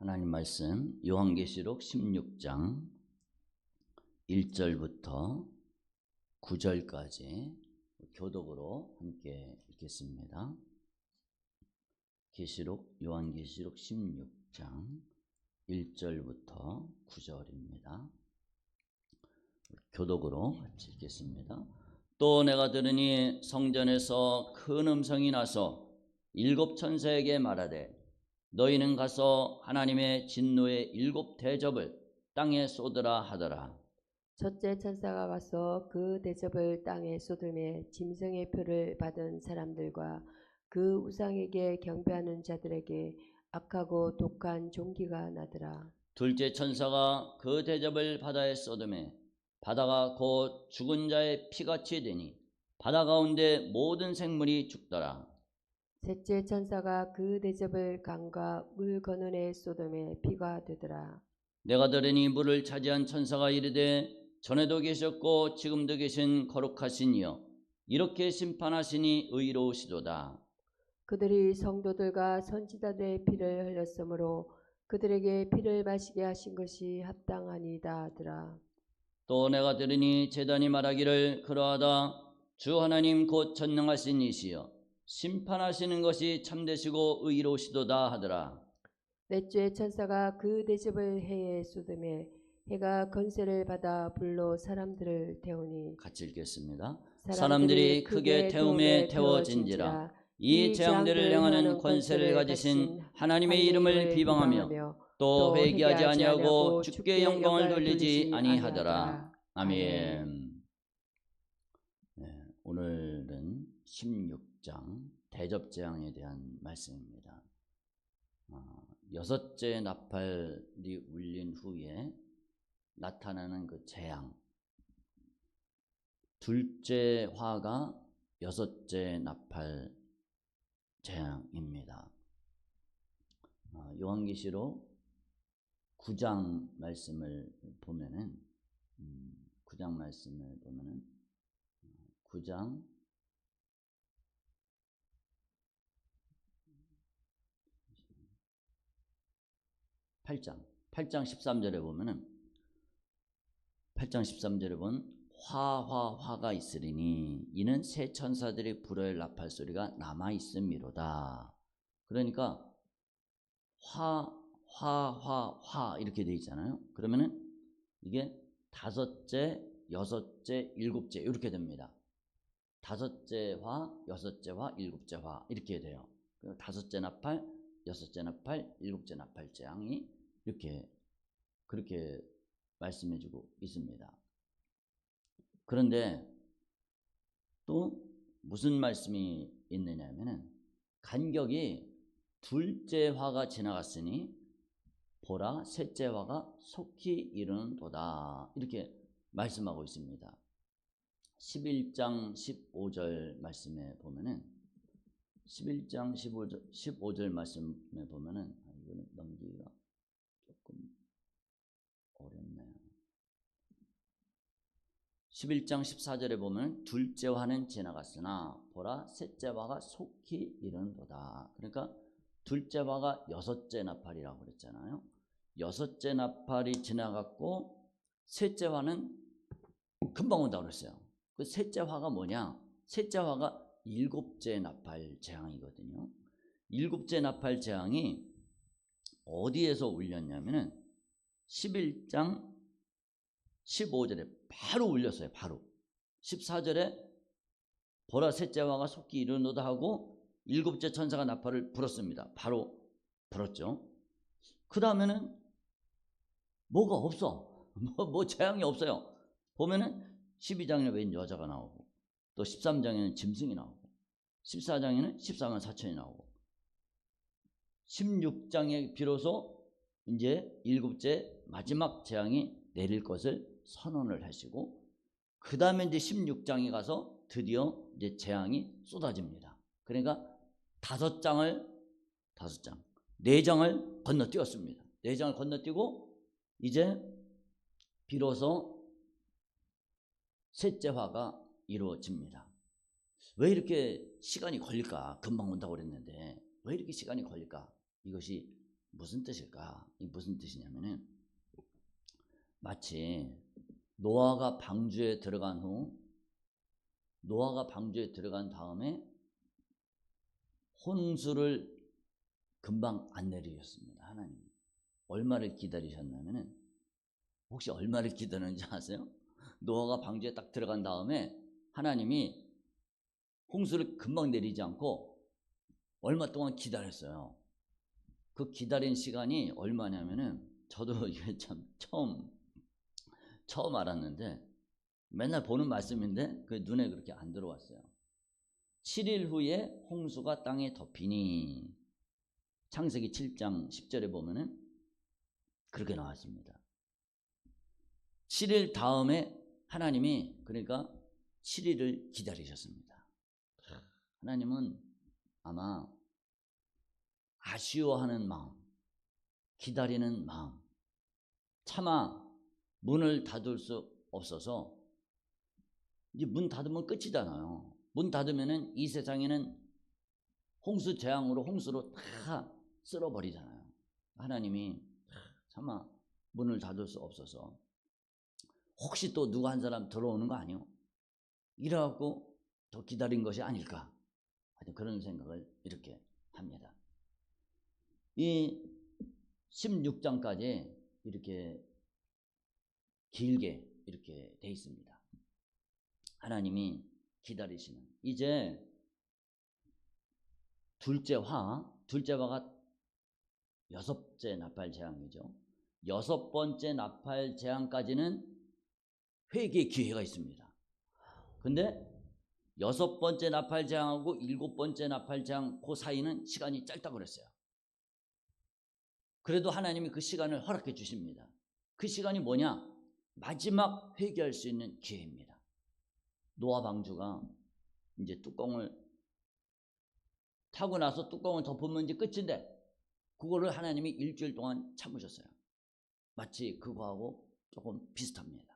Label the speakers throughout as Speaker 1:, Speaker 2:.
Speaker 1: 하나님 말씀 요한계시록 16장 1절부터 9절까지 교독으로 함께 읽겠습니다. 요한계시록 16장 1절부터 9절입니다. 교독으로 같이 읽겠습니다. 또 내가 들으니 성전에서 큰 음성이 나서 일곱 천사에게 말하되 너희는 가서 하나님의 진노의 일곱 대접을 땅에 쏟으라 하더라.
Speaker 2: 첫째 천사가 가서 그 대접을 땅에 쏟으매 짐승의 표를 받은 사람들과 그 우상에게 경배하는 자들에게 악하고 독한 종기가 나더라.
Speaker 1: 둘째 천사가 그 대접을 바다에 쏟으매 바다가 곧 죽은 자의 피같이 되니 바다 가운데 모든 생물이 죽더라.
Speaker 2: 셋째 천사가 그 대접을 강과 물 건너에 쏟음에 피가 되더라.
Speaker 1: 내가 들으니 물을 차지한 천사가 이르되 전에도 계셨고 지금도 계신 거룩하신 이여 이렇게 심판하시니 의로우시도다.
Speaker 2: 그들이 성도들과 선지자들의 피를 흘렸으므로 그들에게 피를 마시게 하신 것이 합당하니이다 하더라.
Speaker 1: 또 내가 들으니 제단이 말하기를 그러하다. 주 하나님 곧 전능하신 이시여 심판하시는 것이 참되시고 의로우시도다 하더라.
Speaker 2: 넷째 천사가 그 대접을 해에 쏟음에 해가 건세를 받아 불로 사람들을 태우니
Speaker 1: 같이 읽겠습니다. 사람들이 크게 태움에 태워진지라. 이 재앙들을 행하는 권세를 가지신 하나님의 이름을 비방하며 또 회개하지 아니하고 주께 영광을 돌리지 아니하더라. 아멘. 네, 오늘은 16장 대접재앙에 대한 말씀입니다. 여섯째 나팔이 울린 후에 나타나는 그 재앙, 둘째 화가 여섯째 나팔 재앙입니다. 요한계시록 9장 말씀을 보면은 9장 8장 13절에 보면은 8장 13절에 보면 화가 있으리니 이는 새 천사들이 불어의 나팔 소리가 남아 있음이로다. 그러니까 화 이렇게 돼 있잖아요. 그러면은 이게 다섯째, 여섯째, 일곱째 이렇게 됩니다. 다섯째 화, 여섯째 화, 일곱째 화 이렇게 돼요. 다섯째 나팔, 여섯째 나팔, 일곱째 나팔 재앙이 이렇게 그렇게 말씀해주고 있습니다. 그런데 또 무슨 말씀이 있느냐면은 간격이 둘째 화가 지나갔으니 보라 셋째 화가 속히 이르는도다 이렇게 말씀하고 있습니다. 11장 15절 말씀에 보면은 11장 15절 말씀에 보면은 이거는 넘기기가 조금 어렵네요. 11장 14절에 보면 둘째 화는 지나갔으나 보라 셋째 화가 속히 이르는도다. 그러니까 둘째 화가 여섯째 나팔이라고 그랬잖아요. 여섯째 나팔이 지나갔고 셋째 화는 금방 온다고 그랬어요. 그 셋째 화가 뭐냐? 셋째 화가 일곱째 나팔 재앙이거든요. 일곱째 나팔 재앙이 어디에서 울렸냐면은 11장 15절에 바로 울렸어요. 바로 14절에 보라 셋째 화가 속히 이르노다 하고 일곱째 천사가 나팔을 불었습니다. 바로 불었죠. 그 다음에는 뭐가 없어. 뭐 재앙이 없어요. 보면은 12장에는 웬 여자가 나오고 또 13장에는 짐승이 나오고 14장에는 14만 4천이 나오고 16장에 비로소 이제 일곱째 마지막 재앙이 내릴 것을 선언을 하시고 그 다음에 이제 16장에 가서 드디어 이제 재앙이 쏟아집니다. 그러니까 4장을 건너뛰었습니다. 4장을 건너뛰고 이제 비로소 셋째 화가 이루어집니다. 왜 이렇게 시간이 걸릴까? 금방 온다고 그랬는데 왜 이렇게 시간이 걸릴까? 이것이 무슨 뜻일까? 이 무슨 뜻이냐면은 마치 노아가 방주에 들어간 다음에 홍수를 금방 안 내리셨습니다. 하나님 얼마를 기다리셨냐면은, 혹시 얼마를 기다렸는지 아세요? 노아가 방주에 딱 들어간 다음에 하나님이 홍수를 금방 내리지 않고 얼마 동안 기다렸어요. 그 기다린 시간이 얼마냐면은, 저도 이게 참 처음 알았는데, 맨날 보는 말씀인데 그 눈에 그렇게 안 들어왔어요. 7일 후에 홍수가 땅에 덮이니, 창세기 7장 10절에 보면은 그렇게 나왔습니다. 7일 다음에 하나님이 그러니까 7일을 기다리셨습니다. 하나님은 아마 아쉬워하는 마음, 기다리는 마음, 차마 문을 닫을 수 없어서, 이제 문 닫으면 끝이잖아요. 문 닫으면은 이 세상에는 홍수 재앙으로, 홍수로 다 쓸어버리잖아요. 하나님이 차마 문을 닫을 수 없어서 혹시 또 누가 한 사람 들어오는 거 아니요? 이래갖고 더 기다린 것이 아닐까, 그런 생각을 이렇게 합니다. 이 16장까지 이렇게 길게 이렇게 돼 있습니다. 하나님이 기다리시는, 이제 둘째화가 6째 나팔 재앙이죠. 6번째 나팔 재앙까지는 회개의 기회가 있습니다. 근데 6번째 나팔 재앙하고 7번째 나팔 재앙 그 사이는 시간이 짧다고 그랬어요. 그래도 하나님이 그 시간을 허락해 주십니다. 그 시간이 뭐냐? 마지막 회개할 수 있는 기회입니다. 노아 방주가 이제 뚜껑을 타고 나서 뚜껑을 덮으면 이제 끝인데, 그거를 하나님이 일주일 동안 참으셨어요. 마치 그거하고 조금 비슷합니다.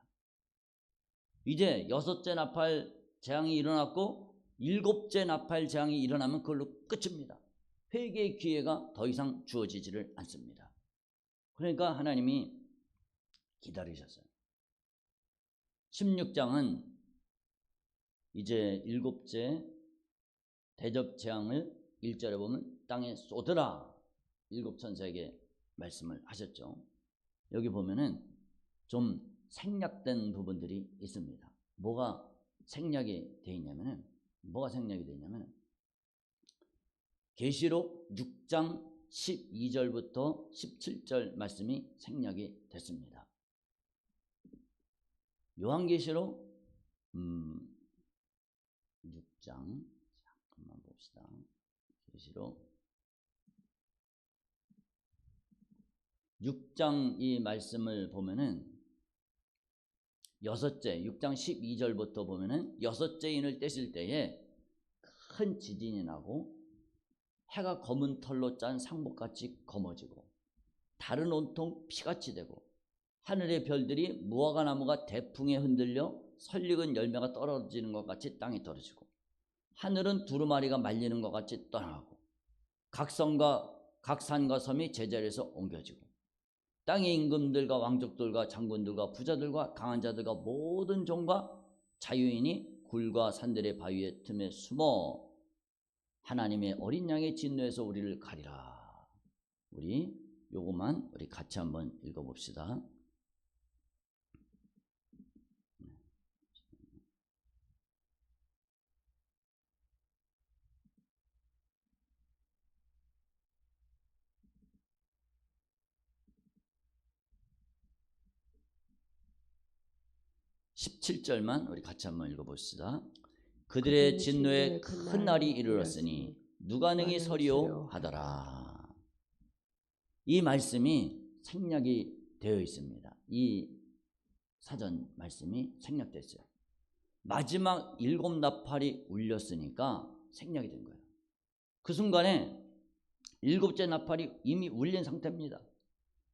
Speaker 1: 이제 6째 나팔 재앙이 일어났고 7째 나팔 재앙이 일어나면 그걸로 끝입니다. 회개의 기회가 더 이상 주어지지를 않습니다. 그러니까 하나님이 기다리셨어요. 16장은 이제 7째 대접 재앙을 1절에 보면 땅에 쏟으라 7천사에게 말씀을 하셨죠. 여기 보면은 좀 생략된 부분들이 있습니다. 뭐가 생략이 되어 있냐면은, 계시록 6장 12절부터 17절 말씀이 생략이 됐습니다. 요한계시록 6장, 잠깐만 봅시다. 계시록 6장 이 말씀을 보면은 6장 12절부터 보면은 6째 인을 떼실 때에 큰 지진이 나고 해가 검은 털로 짠 상복같이 검어지고 달은 온통 피같이 되고 하늘의 별들이 무화과 나무가 대풍에 흔들려 설익은 열매가 떨어지는 것 같이 땅에 떨어지고 하늘은 두루마리가 말리는 것 같이 떠나가고 각 산과 섬이 제자리에서 옮겨지고 땅의 임금들과 왕족들과 장군들과 부자들과 강한 자들과 모든 종과 자유인이 굴과 산들의 바위의 틈에 숨어 하나님의 어린 양의 진노에서 우리를 가리라. 우리 요것만 우리 같이 한번 읽어봅시다. 17절만 우리 같이 한번 읽어봅시다. 그들의 진노에 큰 날이 이르렀으니 누가 능히 서리요 하더라. 이 말씀이 생략이 되어 있습니다. 이 사전 말씀이 생략됐어요. 마지막 7나팔이 울렸으니까 생략이 된 거예요. 그 순간에 7째 나팔이 이미 울린 상태입니다.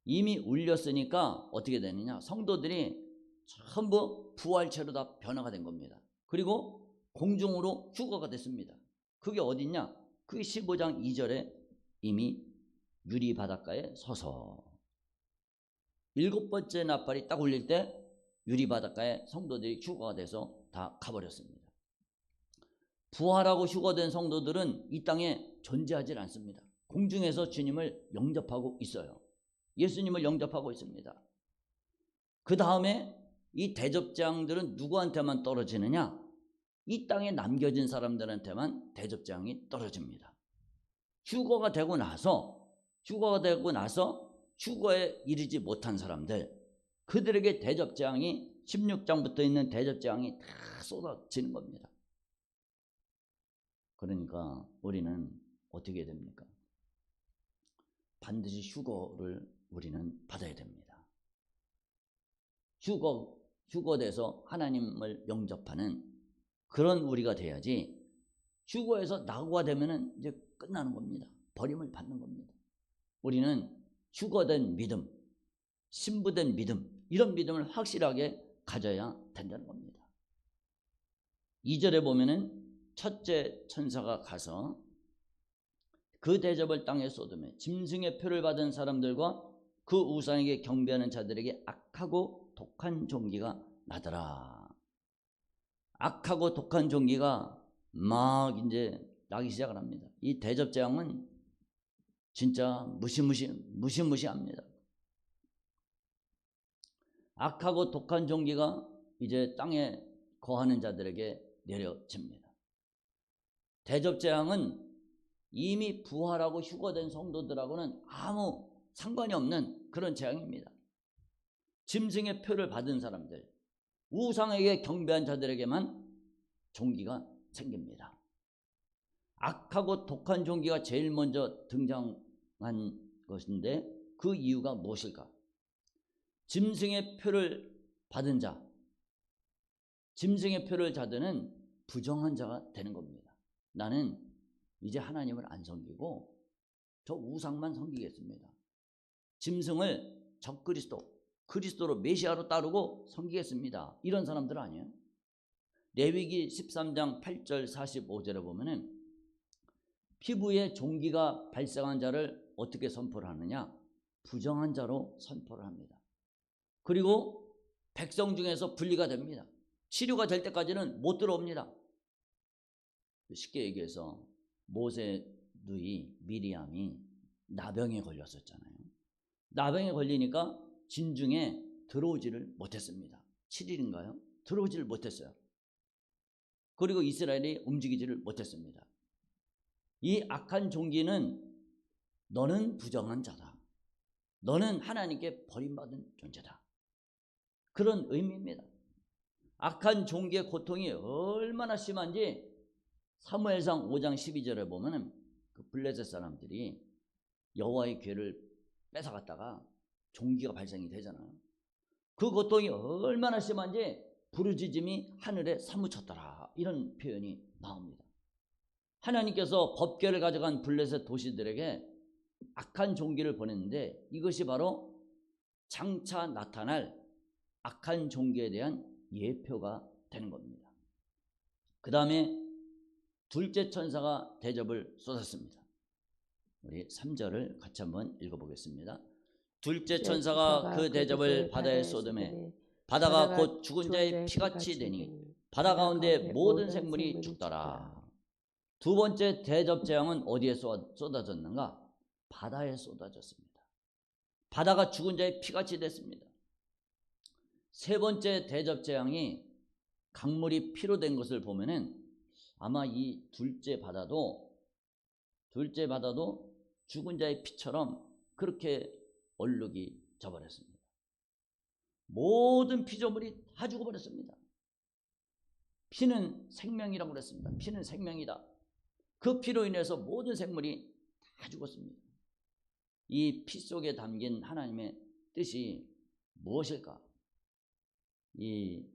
Speaker 1: 이미 울렸으니까 어떻게 되느냐? 성도들이 전부 부활체로 다 변화가 된 겁니다. 그리고 공중으로 휴거가 됐습니다. 그게 어디냐? 그게 15장 2절에 이미 유리 바닷가에 서서 7번째 나팔이 딱 울릴 때 유리 바닷가에 성도들이 휴거가 돼서 다 가버렸습니다. 부활하고 휴거된 성도들은 이 땅에 존재하지 않습니다. 공중에서 주님을 영접하고 있어요. 예수님을 영접하고 있습니다. 그 다음에 이 대접장들은 누구한테만 떨어지느냐? 이 땅에 남겨진 사람들한테만 대접장이 떨어집니다. 휴거가 되고 나서 휴거에 이르지 못한 사람들, 그들에게 대접장이 16장부터 있는 대접장이 다 쏟아지는 겁니다. 그러니까 우리는 어떻게 됩니까? 반드시 휴거를 우리는 받아야 됩니다. 휴거돼서 하나님을 영접하는 그런 우리가 돼야지, 휴거에서 낙오가 되면은 이제 끝나는 겁니다. 버림을 받는 겁니다. 우리는 휴거된 믿음, 신부된 믿음, 이런 믿음을 확실하게 가져야 된다는 겁니다. 2절에 보면은 첫째 천사가 가서 그 대접을 땅에 쏟으며 짐승의 표를 받은 사람들과 그 우상에게 경배하는 자들에게 악하고 독한 종기가 나더라. 악하고 독한 종기가 막 이제 나기 시작을 합니다. 이 대접재앙은 진짜 무시무시합니다. 악하고 독한 종기가 이제 땅에 거하는 자들에게 내려집니다. 대접재앙은 이미 부활하고 휴거된 성도들하고는 아무 상관이 없는 그런 재앙입니다. 짐승의 표를 받은 사람들, 우상에게 경배한 자들에게만 종기가 생깁니다. 악하고 독한 종기가 제일 먼저 등장한 것인데 그 이유가 무엇일까? 짐승의 표를 받은 자, 짐승의 표를 자들은 부정한 자가 되는 겁니다. 나는 이제 하나님을 안 섬기고 저 우상만 섬기겠습니다. 짐승을 그리스도로 메시아로 따르고 섬기겠습니다. 이런 사람들 아니에요? 레위기 13장 8절 45절에 보면은 피부에 종기가 발생한 자를 어떻게 선포를 하느냐? 부정한 자로 선포를 합니다. 그리고 백성 중에서 분리가 됩니다. 치료가 될 때까지는 못 들어옵니다. 쉽게 얘기해서 모세 누이 미리암이 나병에 걸렸었잖아요. 나병에 걸리니까 진중에 들어오지를 못했습니다. 7일인가요? 들어오지를 못했어요. 그리고 이스라엘이 움직이지를 못했습니다. 이 악한 종기는 너는 부정한 자다. 너는 하나님께 버림받은 존재다. 그런 의미입니다. 악한 종기의 고통이 얼마나 심한지 사무엘상 5장 12절에 보면은 그 블레셋 사람들이 여호와의 궤를 뺏어갔다가 종기가 발생이 되잖아요. 그 고통이 얼마나 심한지 부르짖음이 하늘에 사무쳤더라, 이런 표현이 나옵니다. 하나님께서 법궤를 가져간 블레셋 도시들에게 악한 종기를 보냈는데 이것이 바로 장차 나타날 악한 종기에 대한 예표가 되는 겁니다. 그 다음에 둘째 천사가 대접을 쏟았습니다. 우리 3절을 같이 한번 읽어보겠습니다. 둘째 천사가 그 대접을 바다에 쏟음에 바다가 곧 죽은 자의 피같이 되니 바다 가운데 모든 생물이 죽더라. 두 번째 대접 재앙은 어디에 쏟아졌는가? 바다에 쏟아졌습니다. 바다가 죽은 자의 피같이 됐습니다. 세 번째 대접 재앙이 강물이 피로 된 것을 보면은 아마 이 둘째 바다도 죽은 자의 피처럼 그렇게 얼룩이 져버렸습니다. 모든 피조물이 다 죽어버렸습니다. 피는 생명이라고 그랬습니다. 피는 생명이다. 그 피로 인해서 모든 생물이 다 죽었습니다. 이 피 속에 담긴 하나님의 뜻이 무엇일까? 이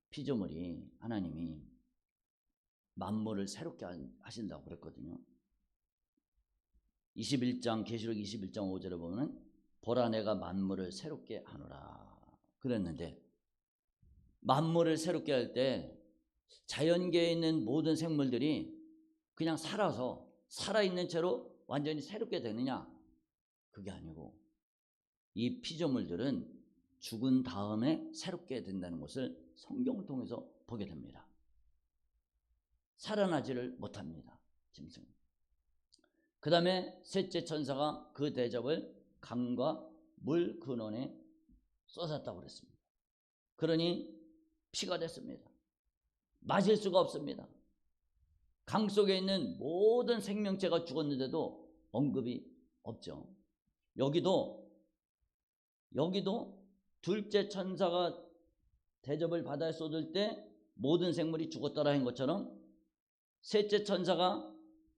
Speaker 1: 피조물이 하나님이 만물을 새롭게 하신다고 그랬거든요. 21장 계시록 21장 5절에 보면 보라 내가 만물을 새롭게 하노라 그랬는데, 만물을 새롭게 할 때 자연계에 있는 모든 생물들이 그냥 살아있는 채로 완전히 새롭게 되느냐? 그게 아니고 이 피조물들은 죽은 다음에 새롭게 된다는 것을 성경을 통해서 보게 됩니다. 살아나지를 못합니다. 짐승. 그 다음에 셋째 천사가 그 대접을 강과 물 근원에 쏟았다고 그랬습니다. 그러니 피가 됐습니다. 마실 수가 없습니다. 강 속에 있는 모든 생명체가 죽었는데도 언급이 없죠. 여기도 둘째 천사가 대접을 바다에 쏟을 때 모든 생물이 죽었더라 한 것처럼 셋째 천사가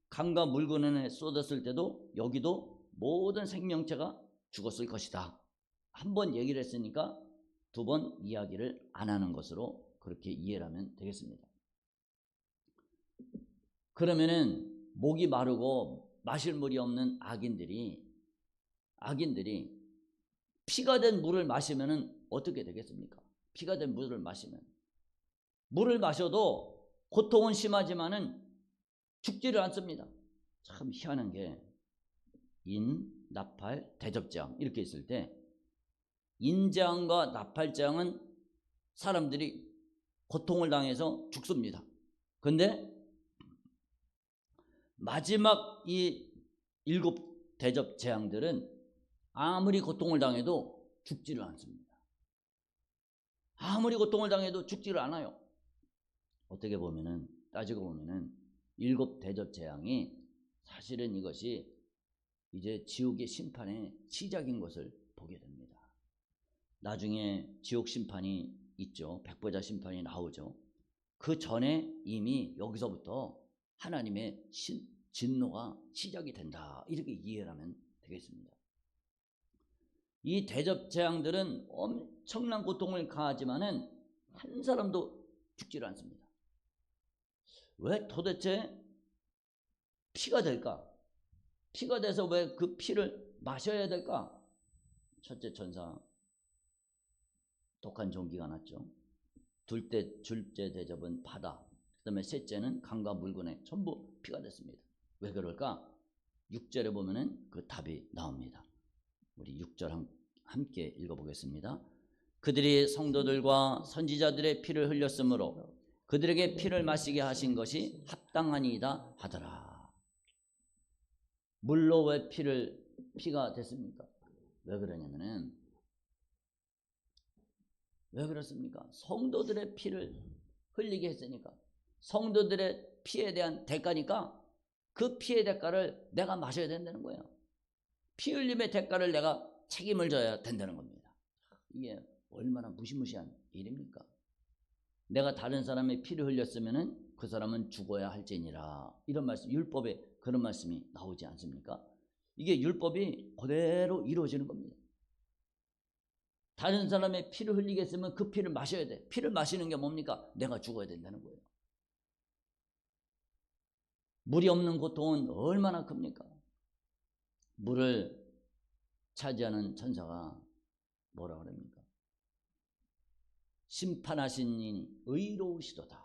Speaker 1: 강과 물 근원에 쏟았을 때도 여기도 모든 생명체가 죽었을 것이다. 한 번 얘기를 했으니까 두 번 이야기를 안 하는 것으로 그렇게 이해를 하면 되겠습니다. 그러면은 목이 마르고 마실 물이 없는 악인들이 피가 된 물을 마시면은 어떻게 되겠습니까? 피가 된 물을 마시면 물을 마셔도 고통은 심하지만은 죽지를 않습니다. 참 희한한 게 인, 나팔, 대접장 이렇게 있을 때 인장과 나팔장은 사람들이 고통을 당해서 죽습니다. 그런데 마지막 이 7 대접 재앙들은 아무리 고통을 당해도 죽지를 않습니다. 아무리 고통을 당해도 죽지를 않아요. 어떻게 보면은 따지고 보면은 7 대접 재앙이 사실은 이것이 이제 지옥의 심판의 시작인 것을 보게 됩니다. 나중에 지옥 심판이 있죠. 백보자 심판이 나오죠. 그 전에 이미 여기서부터 하나님의 진노가 시작이 된다. 이렇게 이해를 하면 되겠습니다. 이 대접 재앙들은 엄청난 고통을 가하지만은 한 사람도 죽지를 않습니다. 왜 도대체 피가 될까? 피가 돼서 왜 그 피를 마셔야 될까? 첫째 천사 독한 종기가 났죠. 둘째 대접은 바다, 그 다음에 셋째는 강과 물건에 전부 피가 됐습니다. 왜 그럴까? 6절에 보면은 그 답이 나옵니다. 우리 6절 함께 읽어보겠습니다. 그들이 성도들과 선지자들의 피를 흘렸으므로 그들에게 피를 마시게 하신 것이 합당하니이다 하더라. 물로 왜 피가 됐습니까? 왜 그러냐면은 왜 그렇습니까? 성도들의 피를 흘리게 했으니까. 성도들의 피에 대한 대가니까 그 피의 대가를 내가 마셔야 된다는 거예요. 피 흘림의 대가를 내가 책임을 져야 된다는 겁니다. 이게 얼마나 무시무시한 일입니까? 내가 다른 사람의 피를 흘렸으면은 그 사람은 죽어야 할지니라. 이런 말씀, 율법에 그런 말씀이 나오지 않습니까? 이게 율법이 그대로 이루어지는 겁니다. 다른 사람의 피를 흘리겠으면 그 피를 마셔야 돼. 피를 마시는 게 뭡니까? 내가 죽어야 된다는 거예요. 물이 없는 고통은 얼마나 큽니까? 물을 차지하는 천사가 뭐라 그럽니까? 심판하신 이니 의로우시도다.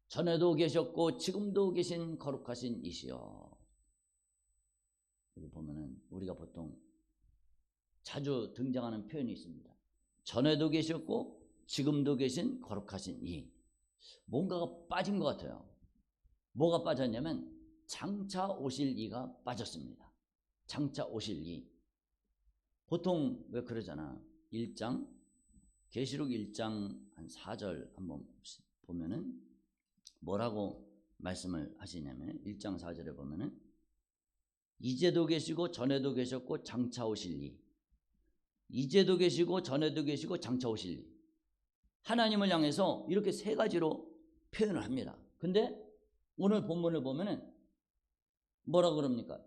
Speaker 1: 전에도 계셨고 지금도 계신 거룩하신 이시여. 여기 보면은 우리가 보통 자주 등장하는 표현이 있습니다. 전에도 계셨고 지금도 계신 거룩하신 이. 뭔가가 빠진 것 같아요. 뭐가 빠졌냐면 장차 오실 이가 빠졌습니다. 장차 오실 이. 보통 왜 그러잖아. 1장 계시록 1장 한 4절 한번 보면은 뭐라고 말씀을 하시냐면 1장 4절에 보면은 이제도 계시고 전에도 계셨고 장차 오실 이. 이제도 계시고 전에도 계시고 장차 오실 이. 하나님을 향해서 이렇게 세 가지로 표현을 합니다. 근데 오늘 본문을 보면은 뭐라고 그럽니까?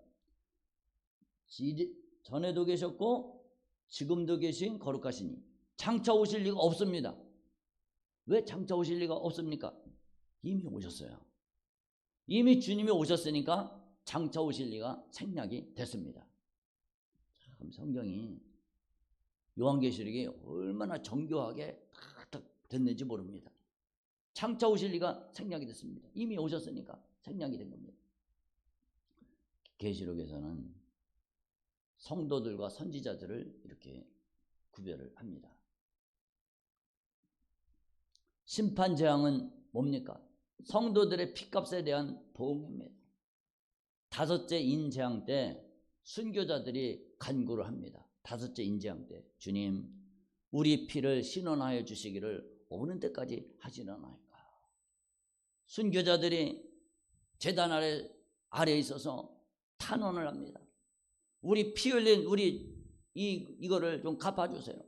Speaker 1: 전에도 계셨고 지금도 계신 거룩하시니 장차 오실 리가 없습니다. 왜 장차 오실 리가 없습니까? 이미 오셨어요. 이미 주님이 오셨으니까 장차 오실 리가 생략이 됐습니다. 참 성경이 요한계시록이 얼마나 정교하게 딱 됐는지 모릅니다. 장차 오실 리가 생략이 됐습니다. 이미 오셨으니까 생략이 된 겁니다. 계시록에서는 성도들과 선지자들을 이렇게 구별을 합니다. 심판 재앙은 뭡니까? 성도들의 피값에 대한 보응입니다. 다섯째 인재앙 때 순교자들이 간구를 합니다. 다섯째 인재앙 때 주님, 우리 피를 신원하여 주시기를 오는 때까지 하시려나이까. 순교자들이 제단 아래에 있어서 탄원을 합니다. 우리 피 흘린 이거를 좀 갚아주세요.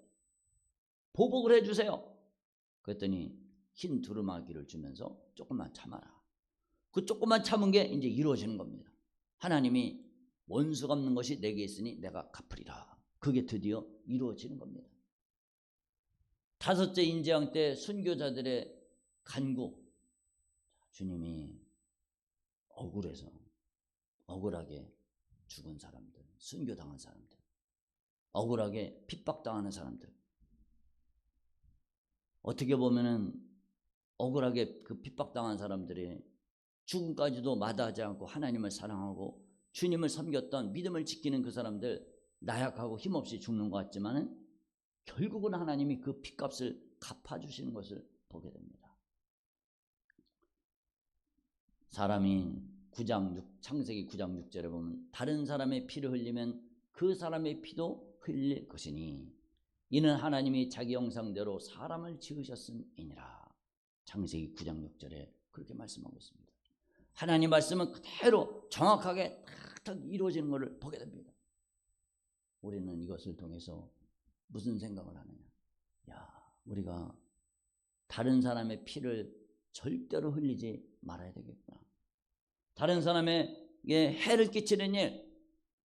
Speaker 1: 보복을 해주세요. 그랬더니 흰 두루마기를 주면서 조금만 참아라. 그 조금만 참은 게 이제 이루어지는 겁니다. 하나님이 원수 갚는 것이 내게 있으니 내가 갚으리라. 그게 드디어 이루어지는 겁니다. 다섯째 인재앙 때 순교자들의 간구, 주님이 억울해서 억울하게 죽은 사람들, 순교당한 사람들, 억울하게 핍박당하는 사람들, 어떻게 보면은 억울하게 그 핍박당한 사람들이 죽음까지도 마다하지 않고 하나님을 사랑하고 주님을 섬겼던 믿음을 지키는 그 사람들, 나약하고 힘없이 죽는 것 같지만은 결국은 하나님이 그 핏값을 갚아주시는 것을 보게 됩니다. 사람이 창세기 9장 6절에 보면 다른 사람의 피를 흘리면 그 사람의 피도 흘릴 것이니 이는 하나님이 자기 형상대로 사람을 지으셨음이니라. 창세기 9장 6절에 그렇게 말씀하고 있습니다. 하나님 말씀은 그대로 정확하게 탁탁 이루어지는 것을 보게 됩니다. 우리는 이것을 통해서 무슨 생각을 하느냐? 우리가 다른 사람의 피를 절대로 흘리지 말아야 되겠구나. 다른 사람에게 해를 끼치는 일,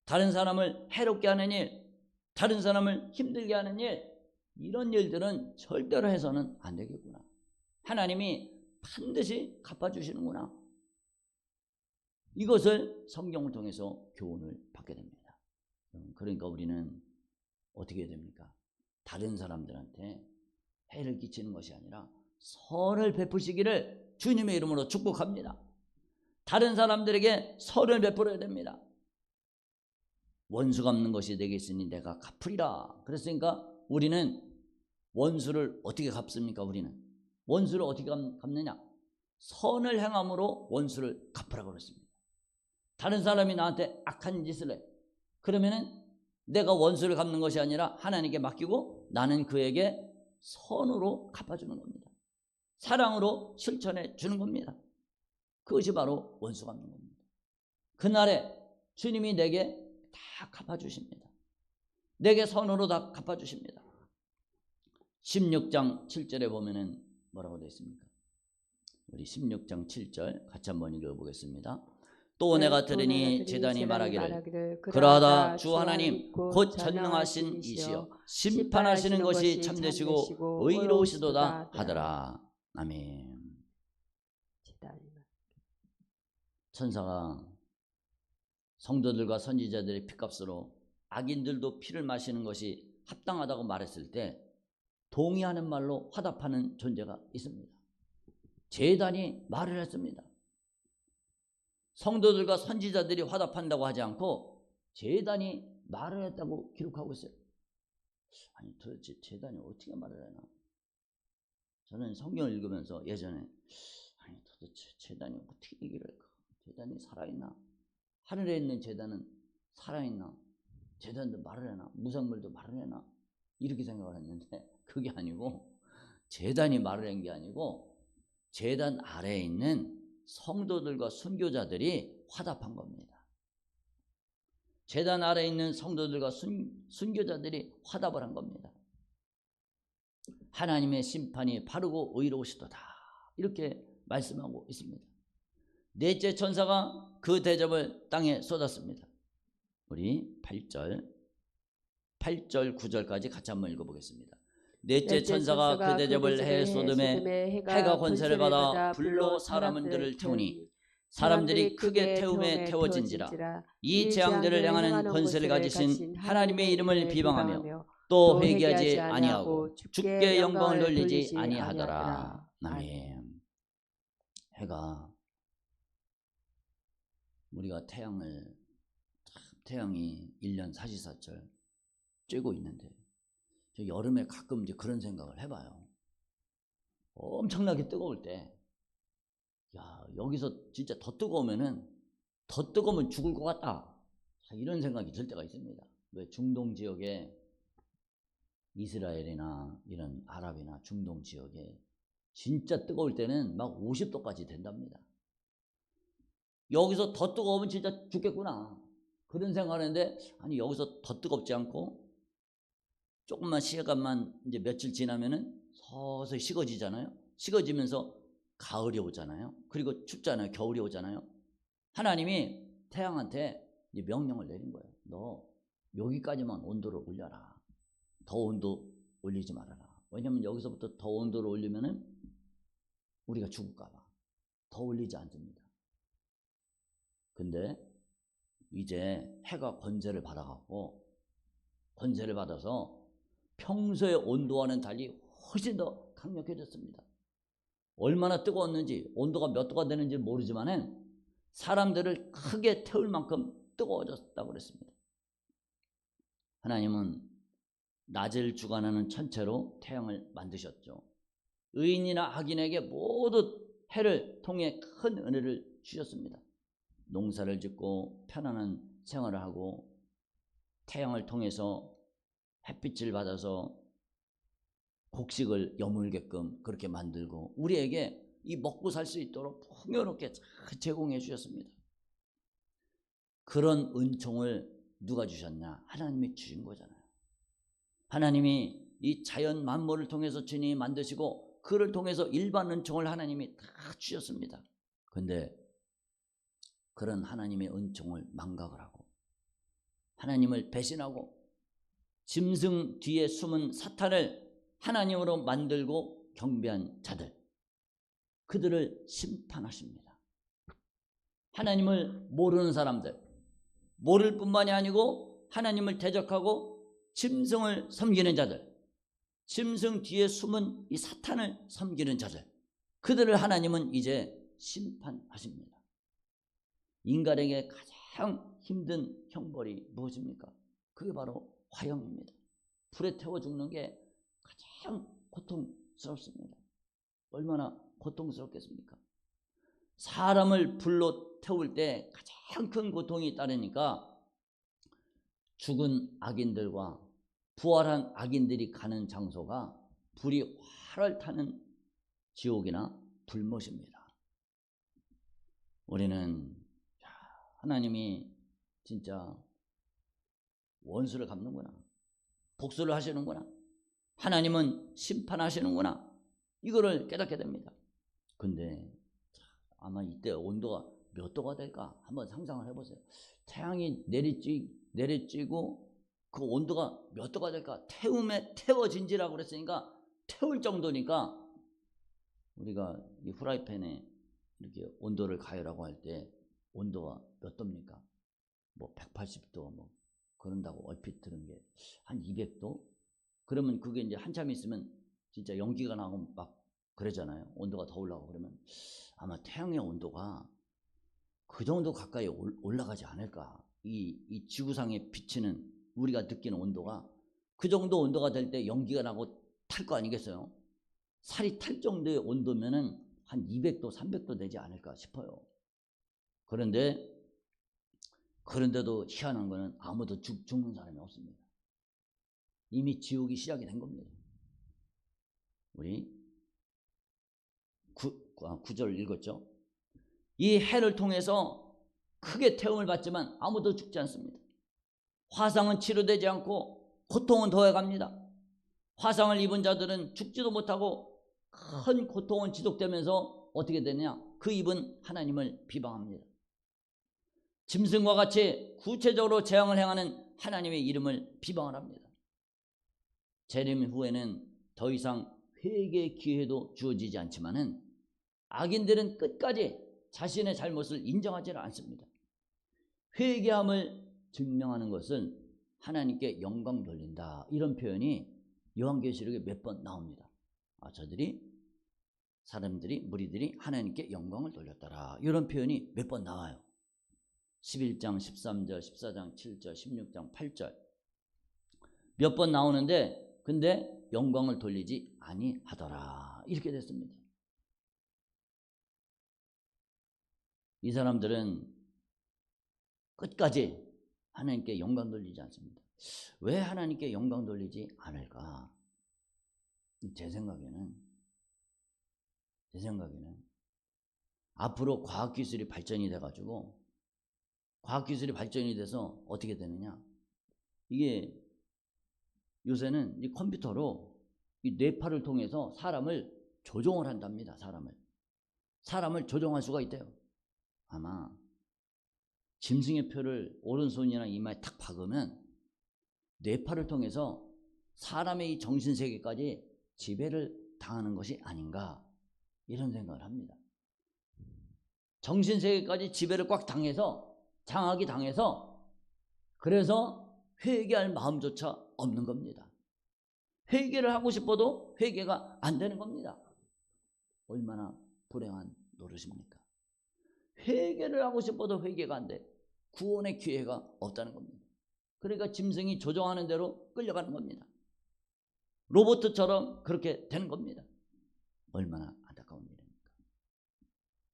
Speaker 1: 다른 사람을 해롭게 하는 일, 다른 사람을 힘들게 하는 일, 이런 일들은 절대로 해서는 안 되겠구나. 하나님이 반드시 갚아주시는구나. 이것을 성경을 통해서 교훈을 받게 됩니다. 그러니까 우리는 어떻게 해야 됩니까? 다른 사람들한테 해를 끼치는 것이 아니라 선을 베푸시기를 주님의 이름으로 축복합니다. 다른 사람들에게 선을 베풀어야 됩니다. 원수 갚는 것이 내게 있으니 내가 갚으리라. 그랬으니까 우리는 원수를 어떻게 갚습니까? 우리는 원수를 어떻게 갚느냐? 선을 행함으로 원수를 갚으라고 그랬습니다. 다른 사람이 나한테 악한 짓을 해. 그러면은 내가 원수를 갚는 것이 아니라 하나님께 맡기고 나는 그에게 선으로 갚아주는 겁니다. 사랑으로 실천해 주는 겁니다. 그것이 바로 원수 갚는 겁니다. 그날에 주님이 내게 다 갚아주십니다. 내게 선으로 다 갚아주십니다. 16장 7절에 보면은 뭐라고 되어 있습니까? 우리 16장 7절 같이 한번 읽어보겠습니다. 또 내가 들으니 제단이 말하기를 그러하다 주 하나님 곧 전능하신 이시여 심판하시는 것이 참되시고 의로우시도다 하더라. 아멘. 천사가 성도들과 선지자들의 피값으로 악인들도 피를 마시는 것이 합당하다고 말했을 때 동의하는 말로 화답하는 존재가 있습니다. 제단이 말을 했습니다. 성도들과 선지자들이 화답한다고 하지 않고 제단이 말을 했다고 기록하고 있어요. 아니 도대체 제단이 어떻게 말을 하나? 저는 성경을 읽으면서 예전에 도대체 제단이 어떻게 얘기를 할까? 제단이 살아있나? 하늘에 있는 제단은 살아있나? 제단도 말을 하나? 무생물도 말을 하나? 이렇게 생각을 했는데 그게 아니고 제단이 말을 한 게 아니고 제단 아래에 있는 성도들과 순교자들이 화답한 겁니다. 제단 아래에 있는 성도들과 순교자들이 화답을 한 겁니다. 하나님의 심판이 바르고 의로우시도다 이렇게 말씀하고 있습니다. 넷째 천사가 그 대접을 땅에 쏟았습니다. 우리 8절 9절까지 같이 한번 읽어보겠습니다. 넷째 천사가 그 대접을 해 쏟음에 해가 권세를 받아 불로 사람들을 태우니 사람들이 크게 태움에 태워진지라. 이 재앙들을 향하는 권세를 가지신 하나님의 이름을 비방하며 또 회개하지 아니하고 주께 영광을 돌리지 아니하더라. 아멘. 해가 우리가 태양이 1년 사시사철 쬐고 있는데 저 여름에 가끔 이제 그런 생각을 해봐요. 엄청나게 뜨거울 때, 야, 여기서 진짜 더 뜨거우면 죽을 것 같다. 이런 생각이 들 때가 있습니다. 왜 중동 지역에 이스라엘이나 이런 아랍이나 중동 지역에 진짜 뜨거울 때는 막 50도까지 된답니다. 여기서 더 뜨거우면 진짜 죽겠구나. 그런 생각을 했는데, 아니, 여기서 더 뜨겁지 않고 조금만 시간만 이제 며칠 지나면은 서서히 식어지잖아요. 식어지면서 가을이 오잖아요. 그리고 춥잖아요. 겨울이 오잖아요. 하나님이 태양한테 이제 명령을 내린 거예요. 너 여기까지만 온도를 올려라. 더 온도 올리지 말아라. 왜냐면 여기서부터 더 온도를 올리면은 우리가 죽을까 봐. 더 올리지 않습니다. 근데 이제 해가 권세를 받아갖고 권세를 받아서 평소의 온도와는 달리 훨씬 더 강력해졌습니다. 얼마나 뜨거웠는지 온도가 몇 도가 되는지 모르지만은 사람들을 크게 태울 만큼 뜨거워졌다고 그랬습니다. 하나님은 낮을 주관하는 천체로 태양을 만드셨죠. 의인이나 악인에게 모두 해를 통해 큰 은혜를 주셨습니다. 농사를 짓고 편안한 생활을 하고 태양을 통해서 햇빛을 받아서 곡식을 여물게끔 그렇게 만들고 우리에게 이 먹고 살 수 있도록 풍요롭게 제공해 주셨습니다. 그런 은총을 누가 주셨냐? 하나님이 주신 거잖아요. 하나님이 이 자연 만물을 통해서 주님이 만드시고 그를 통해서 일반 은총을 하나님이 다 주셨습니다. 그런데 그런 하나님의 은총을 망각을 하고 하나님을 배신하고 짐승 뒤에 숨은 사탄을 하나님으로 만들고 경배한 자들, 그들을 심판하십니다. 하나님을 모르는 사람들, 모를 뿐만이 아니고 하나님을 대적하고 짐승을 섬기는 자들, 짐승 뒤에 숨은 이 사탄을 섬기는 자들, 그들을 하나님은 이제 심판하십니다. 인간에게 가장 힘든 형벌이 무엇입니까? 그게 바로 화형입니다. 불에 태워 죽는 게 가장 고통스럽습니다. 얼마나 고통스럽겠습니까? 사람을 불로 태울 때 가장 큰 고통이 따르니까 죽은 악인들과 부활한 악인들이 가는 장소가 불이 활활 타는 지옥이나 불못입니다. 우리는 하나님이 진짜 원수를 갚는구나, 복수를 하시는구나, 하나님은 심판하시는구나, 이거를 깨닫게 됩니다. 근데 아마 이때 온도가 몇 도가 될까 한번 상상을 해보세요. 태양이 내리쬐고 그 온도가 몇 도가 될까? 태움에 태워진지라고 그랬으니까 태울 정도니까 우리가 이 후라이팬에 이렇게 온도를 가열하고 할 때 온도가 몇 도입니까? 뭐 180도 뭐 그런다고 얼핏 들은 게 한 200도? 그러면 그게 이제 한참 있으면 진짜 연기가 나고 막 그러잖아요. 온도가 더 올라가고 그러면 아마 태양의 온도가 그 정도 가까이 올라가지 않을까. 이 지구상에 비치는 우리가 느끼는 온도가 그 정도 온도가 될 때 연기가 나고 탈 거 아니겠어요? 살이 탈 정도의 온도면은 한 200도, 300도 되지 않을까 싶어요. 그런데도 희한한 거는 아무도 죽는 사람이 없습니다. 이미 지옥이 시작이 된 겁니다. 우리 9절 읽었죠? 이 해를 통해서 크게 태움을 받지만 아무도 죽지 않습니다. 화상은 치료되지 않고 고통은 더해갑니다. 화상을 입은 자들은 죽지도 못하고 큰 고통은 지속되면서 어떻게 되느냐? 그 입은 하나님을 비방합니다. 짐승과 같이 구체적으로 재앙을 행하는 하나님의 이름을 비방을 합니다. 재림 후에는 더 이상 회개의 기회도 주어지지 않지만은 악인들은 끝까지 자신의 잘못을 인정하지 않습니다. 회개함을 증명하는 것은 하나님께 영광 돌린다, 이런 표현이 요한계시록에 몇 번 나옵니다. 무리들이 하나님께 영광을 돌렸더라, 이런 표현이 몇 번 나와요. 11장 13절, 14장 7절, 16장 8절 몇 번 나오는데 근데 영광을 돌리지 아니하더라 이렇게 됐습니다. 이 사람들은 끝까지 하나님께 영광 돌리지 않습니다. 왜 하나님께 영광 돌리지 않을까? 제 생각에는 앞으로 과학기술이 발전이 돼가지고 과학기술이 발전이 돼서 어떻게 되느냐, 이게 요새는 이 컴퓨터로 이 뇌파를 통해서 사람을 조종을 한답니다. 사람을 조종할 수가 있대요. 아마 짐승의 표를 오른손이나 이마에 탁 박으면 뇌파를 통해서 사람의 이 정신세계까지 지배를 당하는 것이 아닌가 이런 생각을 합니다. 정신세계까지 지배를 꽉 당해서 장악이 당해서 그래서 회개할 마음조차 없는 겁니다. 회개를 하고 싶어도 회개가 안 되는 겁니다. 얼마나 불행한 노릇입니까? 회개를 하고 싶어도 회개가 안 돼. 구원의 기회가 없다는 겁니다. 그러니까 짐승이 조종하는 대로 끌려가는 겁니다. 로봇처럼 그렇게 되는 겁니다. 얼마나 안타까운 일입니까?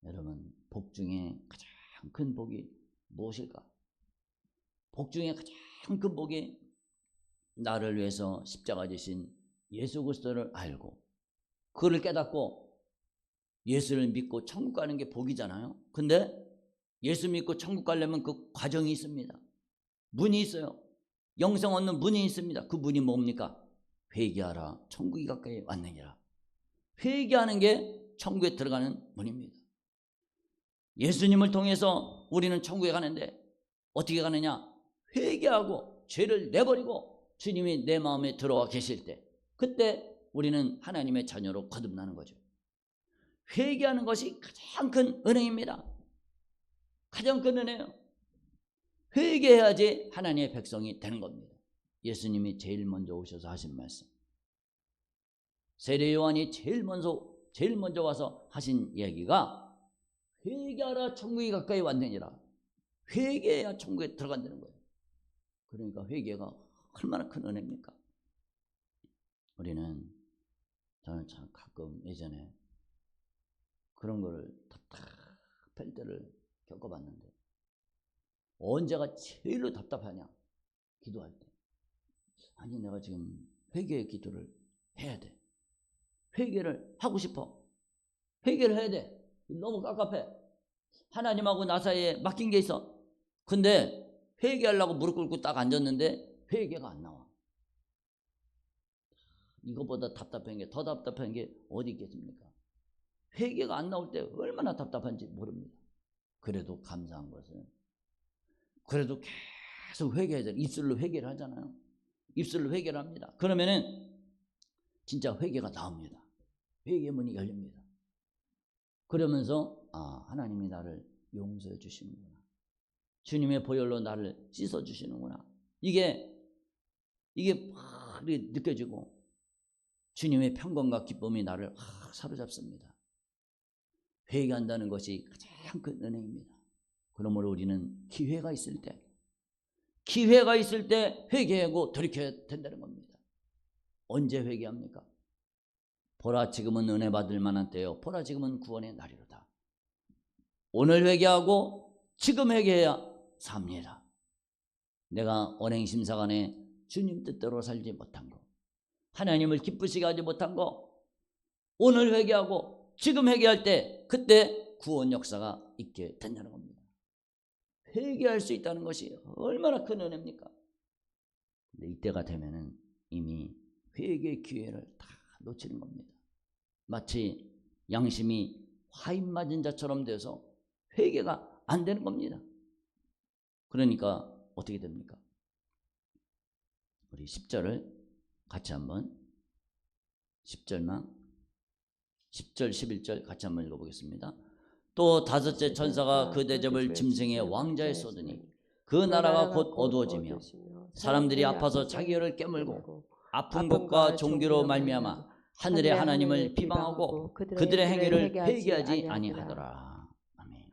Speaker 1: 여러분, 복 중에 가장 큰 복이 무엇일까? 복 중에 가장 큰 복이 나를 위해서 십자가 지신 예수 그리스도를 알고 그를 깨닫고 예수를 믿고 천국 가는 게 복이잖아요. 근데 예수 믿고 천국 가려면 그 과정이 있습니다. 문이 있어요. 영생 얻는 문이 있습니다. 그 문이 뭡니까? 회개하라, 천국이 가까이 왔느니라. 회개하는 게 천국에 들어가는 문입니다. 예수님을 통해서 우리는 천국에 가는데 어떻게 가느냐? 회개하고 죄를 내버리고 주님이 내 마음에 들어와 계실 때, 그때 우리는 하나님의 자녀로 거듭나는 거죠. 회개하는 것이 가장 큰 은혜입니다. 가장 큰 은혜예요. 회개해야지 하나님의 백성이 되는 겁니다. 예수님이 제일 먼저 오셔서 하신 말씀, 세례 요한이 제일 먼저 와서 하신 얘기가 회개하라, 천국이 가까이 왔느니라. 회개해야 천국에 들어간다는 거예요. 그러니까 회개가 얼마나 큰 은혜입니까? 저는 참 가끔 예전에 그런 거를 답답할 때를 겪어봤는데, 언제가 제일로 답답하냐? 기도할 때. 아니, 내가 지금 회개의 기도를 해야 돼. 회개를 하고 싶어. 회개를 해야 돼. 너무 깝깝해. 하나님하고 나 사이에 맡긴 게 있어. 근데 회개하려고 무릎 꿇고 딱 앉았는데 회개가 안 나와. 이거보다 답답한 게, 더 답답한 게 어디 있겠습니까? 회개가 안 나올 때 얼마나 답답한지 모릅니다. 그래도 감사한 것은, 그래도 계속 회개해야 돼. 입술로 회개를 하잖아요. 입술로 회개를 합니다. 그러면은 진짜 회개가 나옵니다. 회개의 문이 열립니다. 그러면서 하나님이 나를 용서해 주시는구나. 주님의 보혈로 나를 씻어 주시는구나. 이게 막 느껴지고 주님의 평강과 기쁨이 나를 사로잡습니다. 회개한다는 것이 가장 큰 은혜입니다. 그러므로 우리는 기회가 있을 때 회개하고 돌이켜야 된다는 겁니다. 언제 회개합니까? 보라, 지금은 은혜 받을 만한 때요. 보라, 지금은 구원의 날이로다. 오늘 회개하고 지금 회개해야 삽니다. 내가 언행심사간에 주님 뜻대로 살지 못한 거, 하나님을 기쁘시게 하지 못한 거, 오늘 회개하고 지금 회개할 때 그때 구원 역사가 있게 된다는 겁니다. 회개할 수 있다는 것이 얼마나 큰 은혜입니까? 근데 이때가 되면은 이미 회개의 기회를 다 놓치는 겁니다. 마치 양심이 화인 맞은 자처럼 돼서 회개가 안 되는 겁니다. 그러니까 어떻게 됩니까? 우리 10절을 같이 한번, 10절, 11절 같이 한번 읽어보겠습니다. 또 다섯째 천사가 그 대접을 짐승의 왕자에 쏟으니 그 나라가 곧 어두워지며 사람들이 아파서 자기 혀를 깨물고 아픈 것과 종기로 말미암아 하늘의 하나님을 비방하고 그들의 행위를 회개하지 아니하더라. 아멘.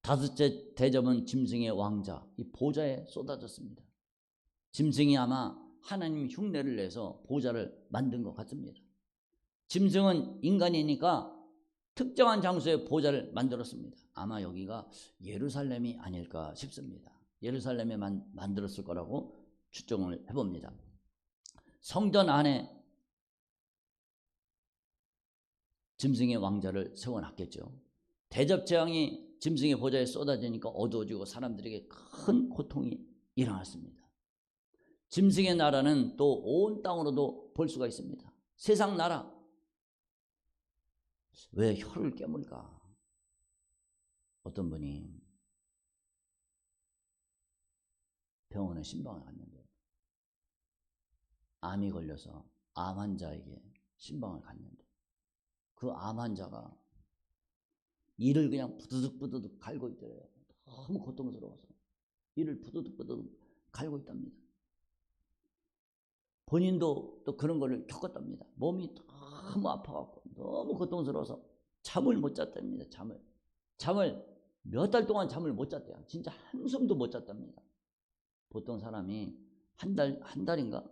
Speaker 1: 다섯째 대접은 짐승의 왕자, 이 보좌에 쏟아졌습니다. 짐승이 아마 하나님 흉내를 내서 보좌를 만든 것 같습니다. 짐승은 인간이니까 특정한 장소에 보좌를 만들었습니다. 아마 여기가 예루살렘이 아닐까 싶습니다. 예루살렘에 만들었을 거라고 추정을 해봅니다. 성전 안에 짐승의 왕자를 세워놨겠죠. 대접재앙이 짐승의 보좌에 쏟아지니까 어두워지고 사람들에게 큰 고통이 일어났습니다. 짐승의 나라는 또 온 땅으로도 볼 수가 있습니다. 세상 나라, 왜 혀를 깨물까? 어떤 분이 병원에 신방을 갔는데 암이 걸려서 암 환자에게 신방을 갔는데 그 암 환자가 이를 그냥 부드득 갈고 있더래요. 너무 고통스러워서 이를 부드득 갈고 있답니다. 본인도 또 그런 거를 겪었답니다. 몸이 너무 아파갖고 너무 고통스러워서 잠을 못 잤답니다. 잠을 몇 달 동안 잠을 못 잤대요. 진짜 한숨도 못 잤답니다. 보통 사람이 한 달인가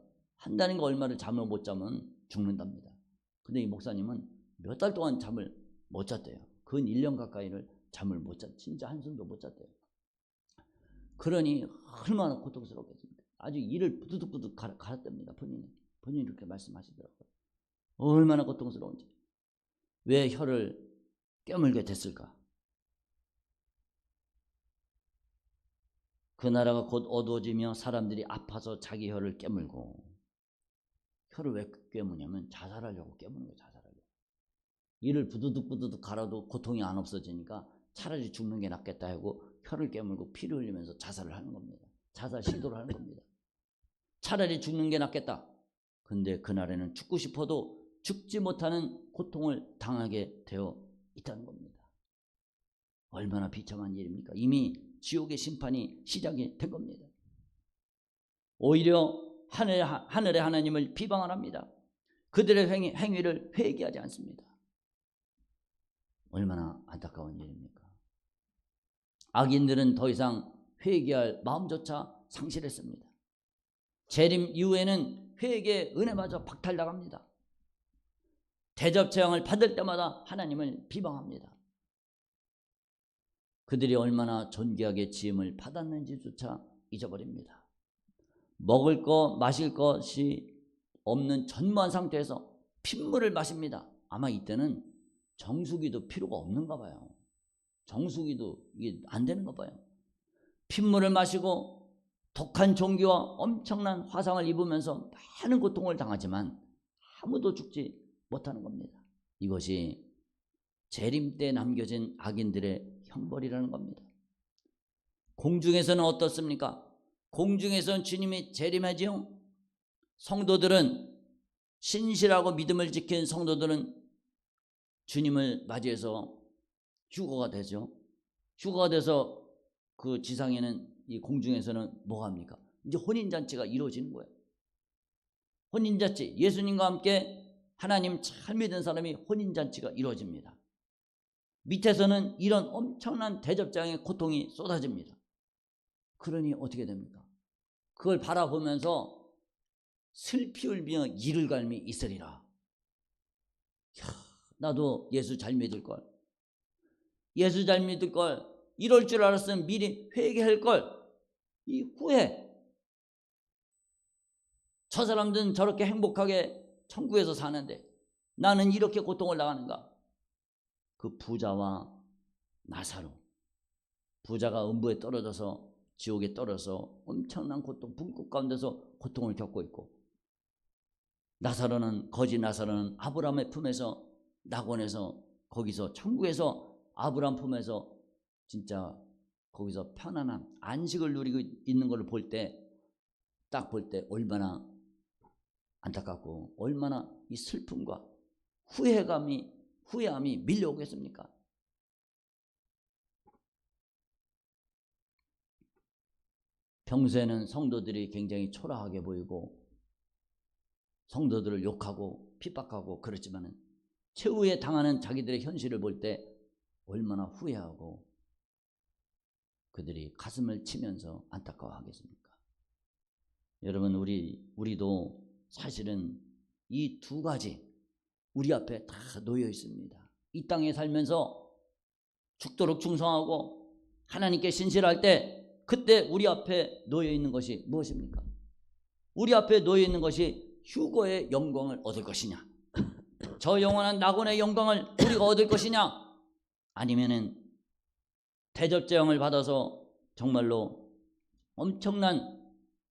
Speaker 1: 얼마를 잠을 못 자면 죽는답니다. 근데 이 목사님은 몇 달 동안 잠을 못 잤대요. 근 1년 가까이를 잠을 못 잤, 진짜 한숨도 못 잤대요. 그러니 얼마나 고통스럽겠습니까? 아주 이를 부두둑 갈았답니다. 본인이 이렇게 말씀하시더라고요. 얼마나 고통스러운지. 왜 혀를 깨물게 됐을까? 그 나라가 곧 어두워지며 사람들이 아파서 자기 혀를 깨물고, 혀를 왜 깨무냐면 자살하려고 깨무는 거예요. 자살하려고. 이를 부두둑 갈아도 고통이 안 없어지니까 차라리 죽는 게 낫겠다 하고 혀를 깨물고 피를 흘리면서 자살을 하는 겁니다. 자살 시도를 하는 겁니다. 차라리 죽는 게 낫겠다. 근데 그날에는 죽고 싶어도 죽지 못하는 고통을 당하게 되어 있다는 겁니다. 얼마나 비참한 일입니까? 이미 지옥의 심판이 시작이 된 겁니다. 오히려 하늘의 하나님을 비방을 합니다. 그들의 행위를 회개하지 않습니다. 얼마나 안타까운 일입니까? 악인들은 더 이상 회개할 마음조차 상실했습니다. 재림 이후에는 회개의 은혜마저 박탈당합니다. 대접 재앙을 받을 때마다 하나님을 비방합니다. 그들이 얼마나 존귀하게 지음을 받았는지조차 잊어버립니다. 먹을 것, 마실 것이 없는 전무한 상태에서 핏물을 마십니다. 아마 이때는 정수기도 필요가 없는가 봐요. 정수기도 이게 안 되는가 봐요. 핏물을 마시고 독한 종기와 엄청난 화상을 입으면서 많은 고통을 당하지만 아무도 죽지 못하는 겁니다. 이것이 재림 때 남겨진 악인들의 형벌이라는 겁니다. 공중에서는 어떻습니까? 공중에서는 주님이 재림하지요. 성도들은, 신실하고 믿음을 지킨 성도들은 주님을 맞이해서 휴거가 되죠. 휴거가 돼서 그 지상에는, 이 공중에서는 뭐가 합니까? 이제 혼인잔치가 이루어지는 거예요. 혼인잔치, 예수님과 함께 하나님 잘 믿은 사람이 혼인잔치가 이루어집니다. 밑에서는 이런 엄청난 대접장의 고통이 쏟아집니다. 그러니 어떻게 됩니까? 그걸 바라보면서 슬피 울며 이를 갈미 있으리라. 나도 예수 잘 믿을 걸, 예수 잘 믿을 걸, 이럴 줄 알았으면 미리 회개할 걸. 이 후회. 저 사람들은 저렇게 행복하게 천국에서 사는데 나는 이렇게 고통을 당하는가? 그 부자와 나사로, 부자가 음부에 떨어져서, 지옥에 떨어져서 엄청난 고통, 불꽃 가운데서 고통을 겪고 있고, 나사로는, 거지 나사로는 아브라함의 품에서, 낙원에서, 거기서 천국에서 아브라함 품에서 진짜 거기서 편안한 안식을 누리고 있는 걸 볼 때, 딱 볼 때 얼마나 안타깝고 얼마나 이 슬픔과 후회함이 밀려오겠습니까? 평소에는 성도들이 굉장히 초라하게 보이고 성도들을 욕하고 핍박하고 그렇지만은 최후에 당하는 자기들의 현실을 볼 때 얼마나 후회하고 그들이 가슴을 치면서 안타까워하겠습니까? 여러분, 우리도 사실은 이 두 가지 우리 앞에 다 놓여 있습니다. 이 땅에 살면서 죽도록 충성하고 하나님께 신실할 때, 그때 우리 앞에 놓여 있는 것이 무엇입니까? 우리 앞에 놓여 있는 것이 휴거의 영광을 얻을 것이냐, 저 영원한 낙원의 영광을 우리가 얻을 것이냐, 아니면은 대접재앙을 받아서 정말로 엄청난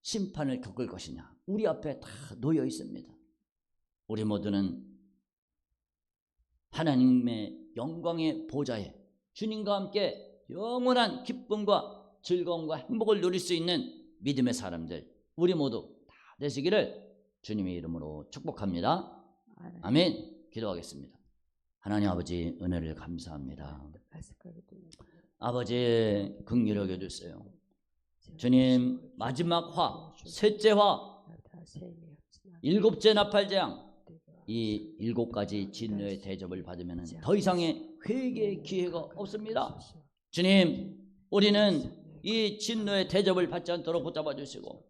Speaker 1: 심판을 겪을 것이냐. 우리 앞에 다 놓여 있습니다. 우리 모두는 하나님의 영광의 보좌에 주님과 함께 영원한 기쁨과 즐거움과 행복을 누릴 수 있는 믿음의 사람들, 우리 모두 다 되시기를 주님의 이름으로 축복합니다. 아멘. 기도하겠습니다. 하나님 아버지, 은혜를 감사합니다. 아버지, 긍휼히 여겨주세요. 주님, 마지막 화, 셋째 화, 일곱째 나팔재앙, 이 7가지 진노의 대접을 받으면 더 이상의 회개의 기회가 없습니다. 주님, 우리는 이 진노의 대접을 받지 않도록 붙잡아 주시고,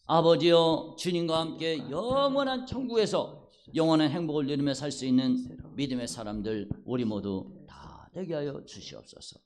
Speaker 1: 아버지여, 주님과 함께 영원한 천국에서 영원한 행복을 누리며 살 수 있는 믿음의 사람들 우리 모두 다 되게 하여 주시옵소서.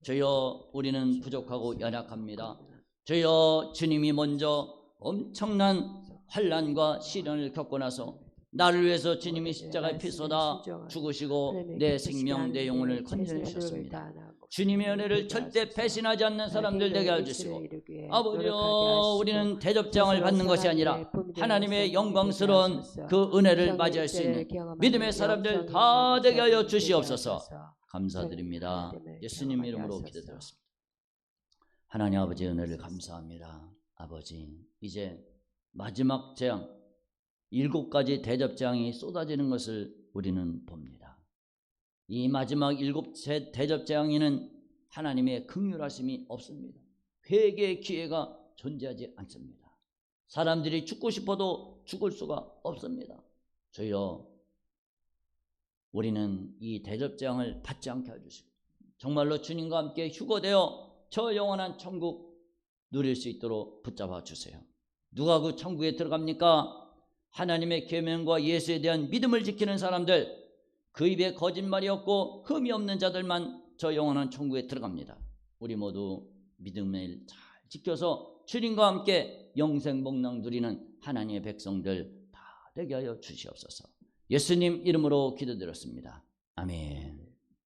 Speaker 1: 주여, 우리는 부족하고 연약합니다. 주여, 주님이 먼저 엄청난 환난과 시련을 겪고 나서 나를 위해서 주님이 십자가에 피 쏟아 죽으시고 내 생명, 내 영혼을 건져주셨습니다. 주님의 은혜를 절대 배신하지 않는 사람들 되게 해주시고, 아버지여, 우리는 대접장을 받는 것이 아니라 하나님의 영광스러운 그 은혜를 맞이할 수 있는 믿음의 사람들 다 되게 하여 주시옵소서. 감사드립니다. 예수님 이름으로 기도드렸습니다. 하나님 아버지, 은혜를 감사합니다. 아버지, 이제 마지막 재앙, 7가지 대접재앙이 쏟아지는 것을 우리는 봅니다. 이 마지막 7째 대접재앙에는 하나님의 긍휼하심이 없습니다. 회개의 기회가 존재하지 않습니다. 사람들이 죽고 싶어도 죽을 수가 없습니다. 주여, 우리는 이 대접재앙을 받지 않게 해주시고 정말로 주님과 함께 휴거되어 저 영원한 천국 누릴 수 있도록 붙잡아 주세요. 누가 그 천국에 들어갑니까? 하나님의 계명과 예수에 대한 믿음을 지키는 사람들, 그 입에 거짓말이 없고 흠이 없는 자들만 저 영원한 천국에 들어갑니다. 우리 모두 믿음을 잘 지켜서 주님과 함께 영생 복락 누리는 하나님의 백성들 다 되게 하여 주시옵소서. 예수님 이름으로 기도드렸습니다. 아멘.